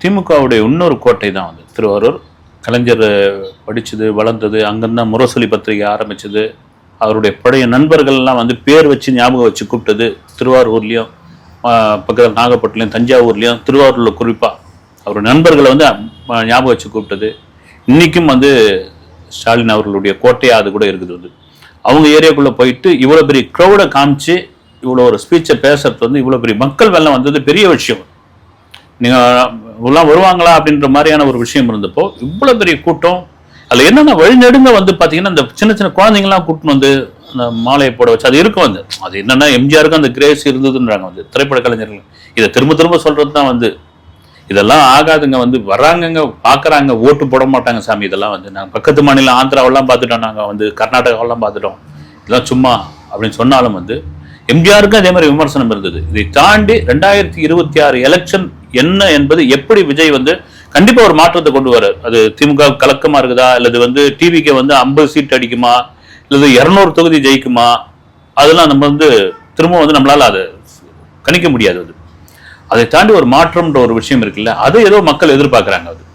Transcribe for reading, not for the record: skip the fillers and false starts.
திமுகவுடைய இன்னொரு கோட்டை தான் வந்து திருவாரூர். கலைஞர் படித்தது வளர்ந்தது அங்கேருந்தான் முரசொலி பத்திரிகை ஆரம்பிச்சது. அவருடைய பழைய நண்பர்கள்லாம் வந்து பேர் வச்சு ஞாபகம் வச்சு கூப்பிட்டது திருவாரூர்லேயும், பக்கத்தில் நாகப்பட்டினம், தஞ்சாவூர்லேயும், திருவாரூரில் குறிப்பாக அவர் நண்பர்களை வந்து ஞாபகம் வச்சு கூப்பிட்டது. இன்றைக்கும் வந்து ஸ்டாலின் அவர்களுடைய கோட்டையாக அது கூட இருக்குது. வந்து அவங்க ஏரியாக்குள்ளே போயிட்டு இவ்வளோ பெரிய க்ரௌடை காமிச்சு இவ்வளோ ஒரு ஸ்பீச்சை பேசுறது வந்து இவ்வளோ பெரிய மக்கள் வெள்ளம் வந்தது பெரிய விஷயம். நீங்கள் இவ்வளோ வருவாங்களா அப்படின்ற மாதிரியான ஒரு விஷயம் இருந்தப்போ இவ்வளோ பெரிய கூட்டம். அதில் என்னென்ன வழிநெடுங்க வந்து பார்த்தீங்கன்னா இந்த சின்ன சின்ன குழந்தைங்களாம் கூட்டின்னு வந்து அந்த மாலையை போட வச்சு அது இருக்கும். வந்து அது என்னென்னா எம்ஜிஆருக்கும் அந்த கிரேஸ் இருந்ததுன்றாங்க வந்து திரைப்பட கலைஞர்கள். இதை திரும்ப திரும்ப சொல்கிறது தான் வந்து இதெல்லாம் ஆகாதுங்க. வந்து வர்றாங்கங்க, பார்க்குறாங்க, ஓட்டு போட மாட்டாங்க சாமி. இதெல்லாம் வந்து நாங்கள் பக்கத்து மாநிலம் ஆந்திராவெல்லாம் பார்த்துட்டோம், நாங்கள் வந்து கர்நாடகாவெல்லாம் பார்த்துட்டோம், இதெல்லாம் சும்மா அப்படின்னு சொன்னாலும் வந்து எம்ஜிஆருக்கும் அதே மாதிரி விமர்சனம் இருந்தது. இதை தாண்டி 2026 எலெக்ஷன் என்ன என்பது எப்படி விஜய் வந்து கண்டிப்பா ஒரு மாற்றத்தை கொண்டு வர, அது திமுக கலக்கமா இருக்குதா அல்லது வந்து டிவிக்கு வந்து 50 சீட் அடிக்குமா அல்லது 200 தொகுதி ஜெயிக்குமா, அதெல்லாம் நம்ம வந்து திரும்ப வந்து நம்மளால அதை கணிக்க முடியாது. அதை தாண்டி ஒரு மாற்றம்ன்ற ஒரு விஷயம் இருக்குல்ல, அது ஏதோ மக்கள் எதிர்பார்க்கறாங்க. அது